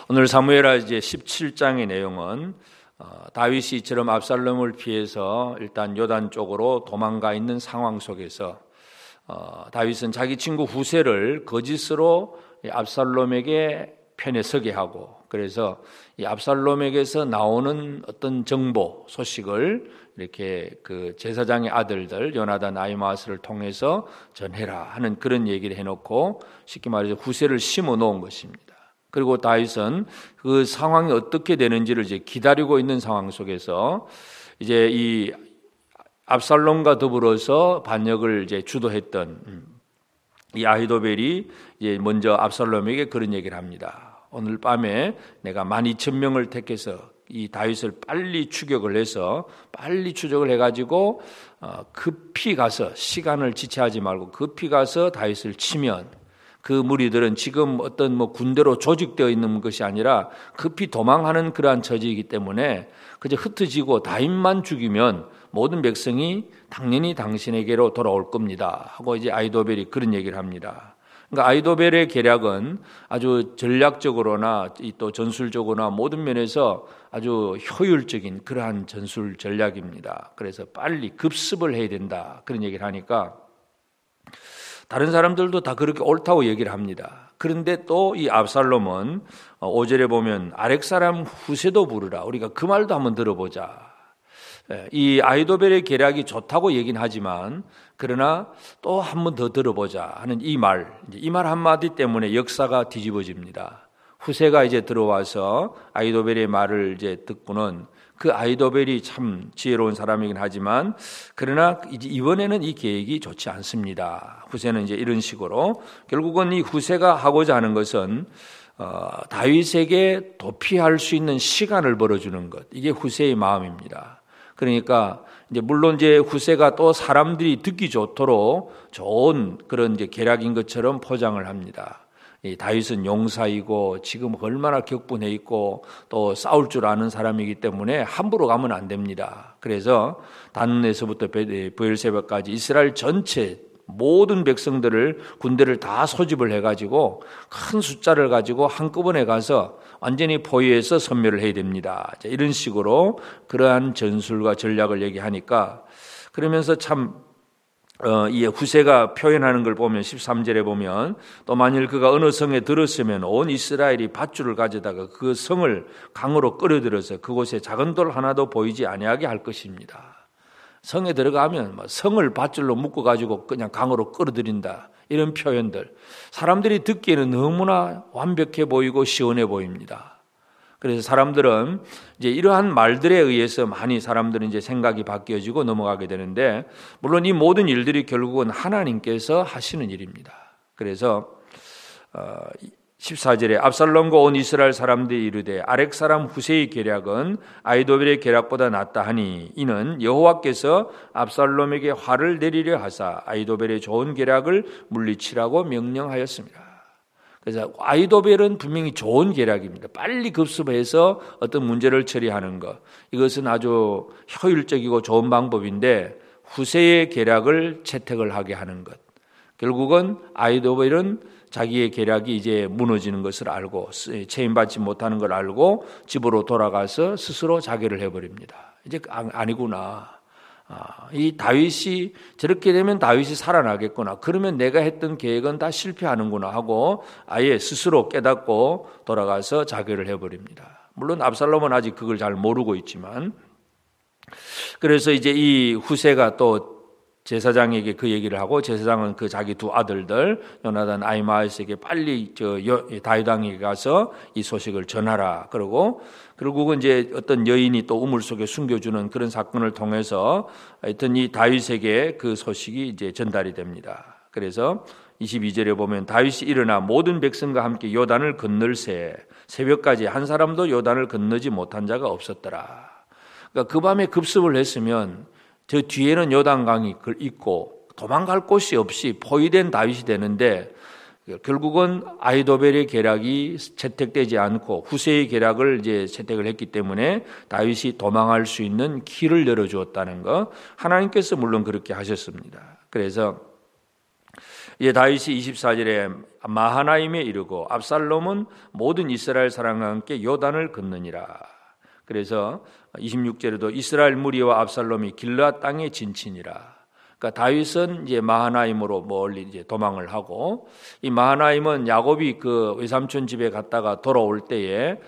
오늘 사무엘하 이제 17장의 내용은 다윗이 이처럼 압살롬을 피해서 일단 요단 쪽으로 도망가 있는 상황 속에서 다윗은 자기 친구 후세를 거짓으로 압살롬에게 편에 서게 하고, 그래서 이 압살롬에게서 나오는 어떤 정보, 소식을 이렇게 그 제사장의 아들들 요나단, 아히마아스를 통해서 전해라 하는 그런 얘기를 해놓고 쉽게 말해서 후세를 심어 놓은 것입니다. 그리고 다윗은 그 상황이 어떻게 되는지를 이제 기다리고 있는 상황 속에서 이제 이 압살롬과 더불어서 반역을 이제 주도했던 이 아히도벨이 이제 먼저 압살롬에게 그런 얘기를 합니다. 오늘 밤에 내가 12,000명을 택해서 이 다윗을 빨리 추격을 해서 빨리 추적을 해가지고 급히 가서, 시간을 지체하지 말고 급히 가서 다윗을 치면 그 무리들은 지금 어떤 군대로 조직되어 있는 것이 아니라 급히 도망하는 그러한 처지이기 때문에 그저 흩어지고 다윗만 죽이면 모든 백성이 당연히 당신에게로 돌아올 겁니다 하고 이제 아히도벨이 그런 얘기를 합니다. 그러니까 아히도벨의 계략은 아주 전략적으로나 또 전술적으로나 모든 면에서 아주 효율적인 그러한 전술 전략입니다. 그래서 빨리 급습을 해야 된다 그런 얘기를 하니까 다른 사람들도 다 그렇게 옳다고 얘기를 합니다. 그런데 또 이 압살롬은 5절에 보면 아렉 사람 후세도 부르라, 우리가 그 말도 한번 들어보자. 이 아히도벨의 계략이 좋다고 얘기는 하지만 그러나 또 한 번 더 들어보자 하는 이 말 한마디 때문에 역사가 뒤집어집니다. 후세가 이제 들어와서 아히도벨의 말을 이제 듣고는 그 아히도벨이 참 지혜로운 사람이긴 하지만 그러나 이번에는 이 계획이 좋지 않습니다. 후세는 이제 이런 식으로 결국은 이 후세가 하고자 하는 것은 다윗에게 도피할 수 있는 시간을 벌어주는 것, 이게 후세의 마음입니다. 그러니까 이제 물론 이제 후세가 또 사람들이 듣기 좋도록 좋은 그런 이제 계략인 것처럼 포장을 합니다. 이 다윗은 용사이고 지금 얼마나 격분해 있고 또 싸울 줄 아는 사람이기 때문에 함부로 가면 안 됩니다. 그래서 단에서부터 브엘세바까지 이스라엘 전체 모든 백성들을, 군대를 다 소집을 해가지고 큰 숫자를 가지고 한꺼번에 가서 완전히 포위해서 섬멸을 해야 됩니다. 이런 식으로 그러한 전술과 전략을 얘기하니까, 그러면서 참 이 후세가 표현하는 걸 보면 13절에 보면 또 만일 그가 어느 성에 들었으면 온 이스라엘이 밧줄을 가져다가 그 성을 강으로 끌어들여서 그곳에 작은 돌 하나도 보이지 아니하게 할 것입니다. 성에 들어가면 성을 밧줄로 묶어가지고 그냥 강으로 끌어들인다, 이런 표현들 사람들이 듣기에는 너무나 완벽해 보이고 시원해 보입니다. 그래서 사람들은 이제 이러한 말들에 의해서 많이 사람들은 이제 생각이 바뀌어지고 넘어가게 되는데, 물론 이 모든 일들이 결국은 하나님께서 하시는 일입니다. 그래서 14절에 압살롬과 온 이스라엘 사람들이 이르되 아렉 사람 후세의 계략은 아히도벨의 계략보다 낫다 하니 이는 여호와께서 압살롬에게 화를 내리려 하사 아히도벨의 좋은 계략을 물리치라고 명령하였습니다. 그래서 아히도벨은 분명히 좋은 계략입니다. 빨리 급습해서 어떤 문제를 처리하는 것, 이것은 아주 효율적이고 좋은 방법인데 후세의 계략을 채택을 하게 하는 것, 결국은 아히도벨은 자기의 계략이 이제 무너지는 것을 알고 체인받지 못하는 걸 알고 집으로 돌아가서 스스로 자결을 해버립니다. 이제 아니구나, 이 다윗이 저렇게 되면 다윗이 살아나겠구나, 그러면 내가 했던 계획은 다 실패하는구나 하고 아예 스스로 깨닫고 돌아가서 자결을 해버립니다. 물론 압살롬은 아직 그걸 잘 모르고 있지만, 그래서 이제 이 후세가 또 제사장에게 그 얘기를 하고, 제사장은 그 자기 두 아들들 요나단, 아히마아스에게 빨리 다윗 왕에게 가서 이 소식을 전하라. 그러고 결국은 이제 어떤 여인이 또 우물 속에 숨겨주는 그런 사건을 통해서 하여튼 이 다윗에게 그 소식이 이제 전달이 됩니다. 그래서 22절에 보면 다윗이 일어나 모든 백성과 함께 요단을 건널새 새벽까지 한 사람도 요단을 건너지 못한 자가 없었더라. 그러니까 그 밤에 급습을 했으면 저 뒤에는 요단강이 있고 도망갈 곳이 없이 포위된 다윗이 되는데, 결국은 아히도벨의 계략이 채택되지 않고 후세의 계략을 이제 채택을 했기 때문에 다윗이 도망할 수 있는 길을 열어주었다는 것, 하나님께서 물론 그렇게 하셨습니다. 그래서 이제 다윗이 24절에 마하나임에 이르고 압살롬은 모든 이스라엘 사람과 함께 요단을 건너니라. 그래서 26절에도 이스라엘 무리와 압살롬이 길르앗 땅에 진친이라. 그러니까 다윗은 이제 마하나임으로 멀리 이제 도망을 하고, 이 마하나임은 야곱이 그 외삼촌 집에 갔다가 돌아올 때에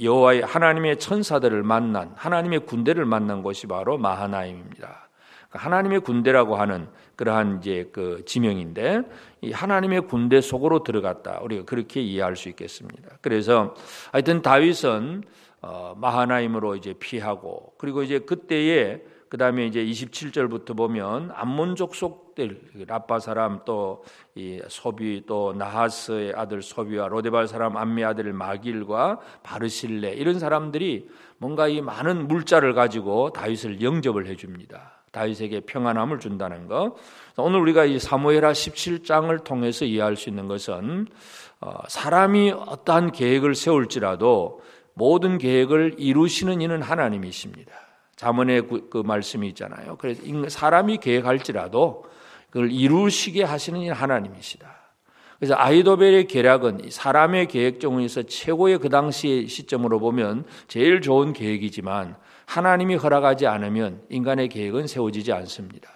여호와의 하나님의 천사들을 만난, 하나님의 군대를 만난 곳이 바로 마하나임입니다. 그러니까 하나님의 군대라고 하는 그러한 이제 그 지명인데, 이 하나님의 군대 속으로 들어갔다, 우리가 그렇게 이해할 수 있겠습니다. 그래서 하여튼 다윗은 마하나임으로 이제 피하고, 그리고 이제 그때에 그 다음에 이제 27절부터 보면 암몬족 속들, 라빠 사람 또 이 소비, 또 나하스의 아들 소비와 로데발 사람 암미 아들 마길과 바르실레, 이런 사람들이 뭔가 이 많은 물자를 가지고 다윗을 영접을 해줍니다. 다윗에게 평안함을 준다는 것. 오늘 우리가 이 사무엘하 17장을 통해서 이해할 수 있는 것은 사람이 어떠한 계획을 세울지라도 모든 계획을 이루시는 이는 하나님이십니다. 잠언에 그 말씀이 있잖아요. 그래서 사람이 계획할지라도 그걸 이루시게 하시는 이는 하나님이시다. 그래서 아히도벨의 계략은 사람의 계획 중에서 최고의 그 당시의 시점으로 보면 제일 좋은 계획이지만 하나님이 허락하지 않으면 인간의 계획은 세워지지 않습니다.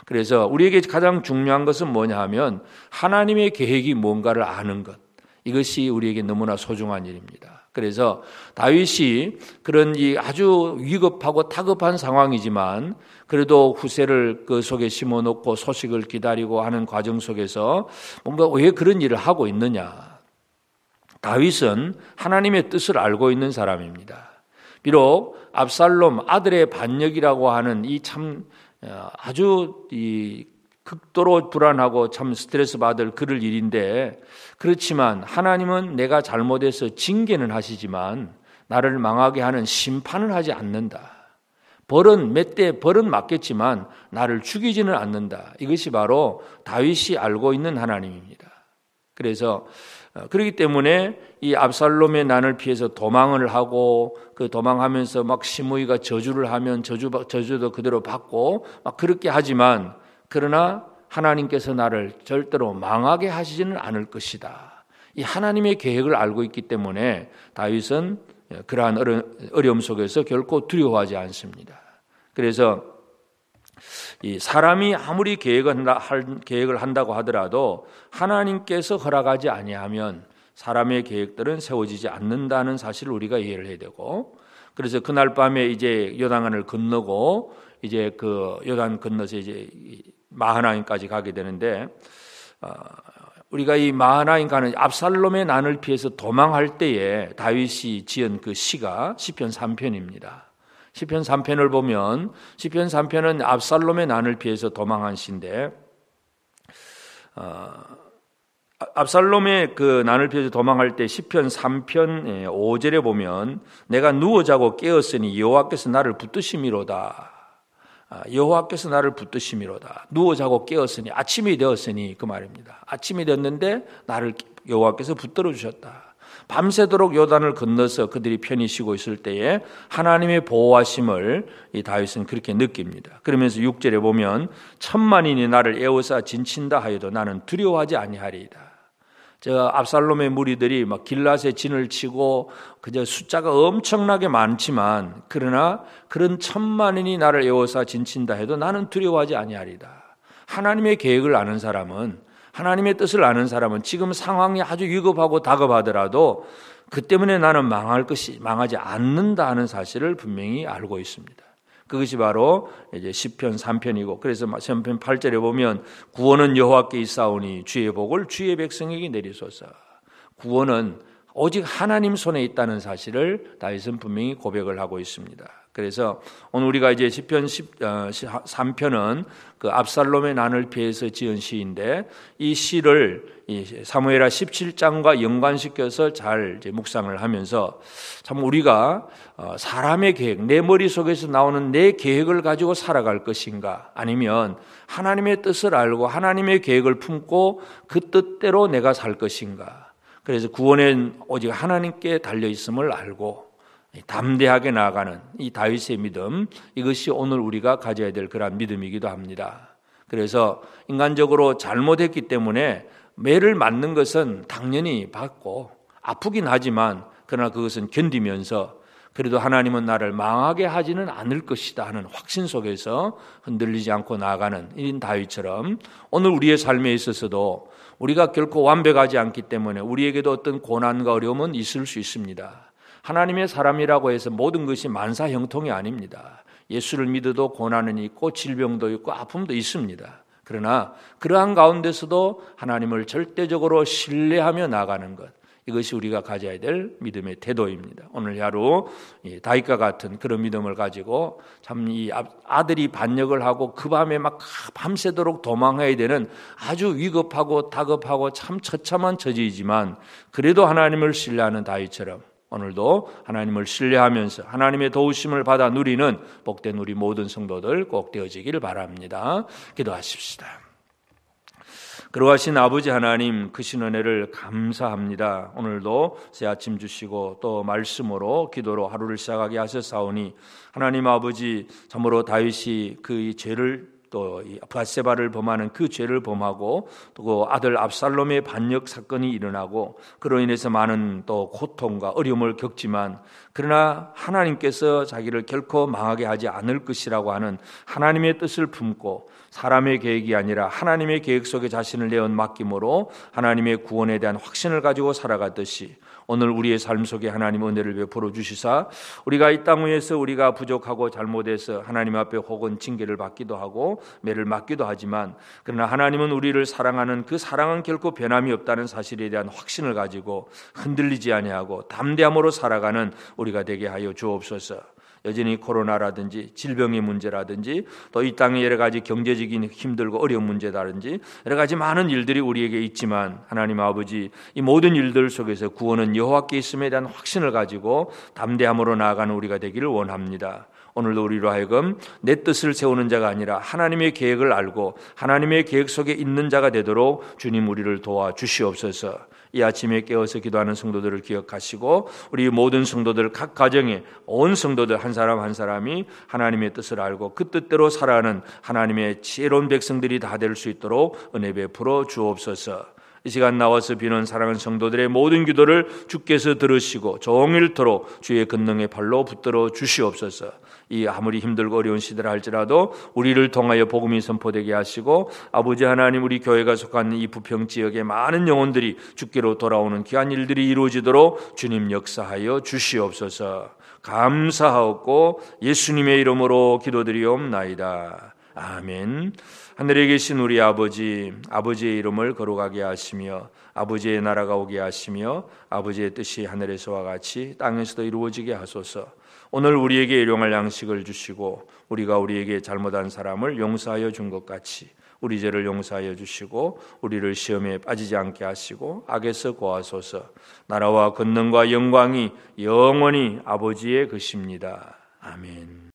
그래서 우리에게 가장 중요한 것은 뭐냐 하면 하나님의 계획이 뭔가를 아는 것, 이것이 우리에게 너무나 소중한 일입니다. 그래서 다윗이 그런 이 아주 위급하고 다급한 상황이지만 그래도 후세를 그 속에 심어놓고 소식을 기다리고 하는 과정 속에서 뭔가 왜 그런 일을 하고 있느냐. 다윗은 하나님의 뜻을 알고 있는 사람입니다. 비록 압살롬 아들의 반역이라고 하는 이 참 아주 이 극도로 불안하고 참 스트레스 받을 그럴 일인데, 그렇지만 하나님은 내가 잘못해서 징계는 하시지만 나를 망하게 하는 심판을 하지 않는다. 벌은 몇 대 벌은 맞겠지만 나를 죽이지는 않는다. 이것이 바로 다윗이 알고 있는 하나님입니다. 그래서 그렇기 때문에 이 압살롬의 난을 피해서 도망을 하고, 그 도망하면서 막 시므이가 저주를 하면 저주도 그대로 받고 막 그렇게 하지만, 그러나 하나님께서 나를 절대로 망하게 하시지는 않을 것이다. 이 하나님의 계획을 알고 있기 때문에 다윗은 그러한 어려움 속에서 결코 두려워하지 않습니다. 그래서 이 사람이 아무리 계획을 한다고 하더라도 하나님께서 허락하지 아니하면 사람의 계획들은 세워지지 않는다는 사실을 우리가 이해를 해야 되고, 그래서 그날 밤에 이제 요단강을 건너고 이제 그 요단 건너서 이제 마하나임까지 가게 되는데, 우리가 이 마하나임 가는 압살롬의 난을 피해서 도망할 때에 다윗이 지은 그 시가 시편 3편입니다. 시편 3편을 보면 시편 3편은 압살롬의 난을 피해서 도망한 시인데, 압살롬의 그 난을 피해서 도망할 때 시편 3편 5절에 보면 내가 누워 자고 깨었으니 여호와께서 나를 붙드심이로다. 여호와께서 나를 붙드심이로다. 누워 자고 깨었으니, 아침이 되었으니 그 말입니다. 아침이 되었는데 나를 여호와께서 붙들어 주셨다. 밤새도록 요단을 건너서 그들이 편히 쉬고 있을 때에 하나님의 보호하심을 이 다윗은 그렇게 느낍니다. 그러면서 6절에 보면 천만인이 나를 에워싸 진친다 하여도 나는 두려워하지 아니하리이다. 저 압살롬의 무리들이 막 길앗에 진을 치고 그저 숫자가 엄청나게 많지만, 그러나 그런 천만인이 나를 에워싸 진친다 해도 나는 두려워하지 아니하리이다. 하나님의 계획을 아는 사람은, 하나님의 뜻을 아는 사람은 지금 상황이 아주 위급하고 다급하더라도 그 때문에 나는 망하지 않는다 하는 사실을 분명히 알고 있습니다. 그것이 바로 이제 시편 3편이고, 그래서 시편 8절에 보면 구원은 여호와께 있사오니 주의 복을 주의 백성에게 내리소서. 구원은 오직 하나님 손에 있다는 사실을 다윗은 분명히 고백을 하고 있습니다. 그래서 오늘 우리가 이제 시편 3편은 그 압살롬의 난을 피해서 지은 시인데, 이 시를 사무엘하 17장과 연관시켜서 잘 이제 묵상을 하면서 참 우리가 사람의 계획, 내 머릿속에서 나오는 내 계획을 가지고 살아갈 것인가, 아니면 하나님의 뜻을 알고 하나님의 계획을 품고 그 뜻대로 내가 살 것인가. 그래서 구원은 오직 하나님께 달려있음을 알고 담대하게 나아가는 이 다윗의 믿음, 이것이 오늘 우리가 가져야 될 그런 믿음이기도 합니다. 그래서 인간적으로 잘못했기 때문에 매를 맞는 것은 당연히 받고 아프긴 하지만 그러나 그것은 견디면서 그래도 하나님은 나를 망하게 하지는 않을 것이다 하는 확신 속에서 흔들리지 않고 나아가는 이 다윗처럼 오늘 우리의 삶에 있어서도 우리가 결코 완벽하지 않기 때문에 우리에게도 어떤 고난과 어려움은 있을 수 있습니다. 하나님의 사람이라고 해서 모든 것이 만사형통이 아닙니다. 예수를 믿어도 고난은 있고 질병도 있고 아픔도 있습니다. 그러나 그러한 가운데서도 하나님을 절대적으로 신뢰하며 나아가는 것, 이것이 우리가 가져야 될 믿음의 태도입니다. 오늘 하루 다윗과 같은 그런 믿음을 가지고 참 이 아들이 반역을 하고 그 밤에 막 밤새도록 도망해야 되는 아주 위급하고 다급하고 참 처참한 처지이지만 그래도 하나님을 신뢰하는 다윗처럼 오늘도 하나님을 신뢰하면서 하나님의 도우심을 받아 누리는 복된 우리 모든 성도들 꼭 되어지기를 바랍니다. 기도하십시다. 그러하신 아버지 하나님, 크신 은혜를 감사합니다. 오늘도 새 아침 주시고 또 말씀으로 기도로 하루를 시작하게 하셨사오니 하나님 아버지, 참으로 다윗이 그 죄를 또 밧세바를 범하는 그 죄를 범하고 또 그 아들 압살롬의 반역 사건이 일어나고 그로 인해서 많은 또 고통과 어려움을 겪지만 그러나 하나님께서 자기를 결코 망하게 하지 않을 것이라고 하는 하나님의 뜻을 품고 사람의 계획이 아니라 하나님의 계획 속에 자신을 내어 맡김으로 하나님의 구원에 대한 확신을 가지고 살아갔듯이 오늘 우리의 삶 속에 하나님 은혜를 베풀어 주시사 우리가 이 땅 위에서 우리가 부족하고 잘못해서 하나님 앞에 혹은 징계를 받기도 하고 매를 맞기도 하지만 그러나 하나님은 우리를 사랑하는 그 사랑은 결코 변함이 없다는 사실에 대한 확신을 가지고 흔들리지 아니하고 담대함으로 살아가는 우리가 되게 하여 주옵소서. 여전히 코로나라든지 질병의 문제라든지 또 이 땅의 여러 가지 경제적인 힘들고 어려운 문제라든지 여러 가지 많은 일들이 우리에게 있지만 하나님 아버지, 이 모든 일들 속에서 구원은 여호와께 있음에 대한 확신을 가지고 담대함으로 나아가는 우리가 되기를 원합니다. 오늘도 우리로 하여금 내 뜻을 세우는 자가 아니라 하나님의 계획을 알고 하나님의 계획 속에 있는 자가 되도록 주님 우리를 도와주시옵소서. 이 아침에 깨어서 기도하는 성도들을 기억하시고 우리 모든 성도들 각 가정에 온 성도들 한 사람 한 사람이 하나님의 뜻을 알고 그 뜻대로 살아가는 하나님의 지혜로운 백성들이 다 될 수 있도록 은혜 베풀어 주옵소서. 이 시간 나와서 비는 사랑하는 성도들의 모든 기도를 주께서 들으시고 종일토록 주의 권능의 발로 붙들어 주시옵소서. 이 아무리 힘들고 어려운 시대라 할지라도 우리를 통하여 복음이 선포되게 하시고 아버지 하나님, 우리 교회가 속한 이 부평 지역의 많은 영혼들이 주께로 돌아오는 귀한 일들이 이루어지도록 주님 역사하여 주시옵소서. 감사하옵고 예수님의 이름으로 기도드리옵나이다. 아멘. 하늘에 계신 우리 아버지, 아버지의 이름을 거룩하게 하시며 아버지의 나라가 오게 하시며 아버지의 뜻이 하늘에서와 같이 땅에서도 이루어지게 하소서. 오늘 우리에게 일용할 양식을 주시고 우리가 우리에게 잘못한 사람을 용서하여 준 것 같이 우리 죄를 용서하여 주시고 우리를 시험에 빠지지 않게 하시고 악에서 구하소서. 나라와 권능과 영광이 영원히 아버지의 것입니다. 아멘.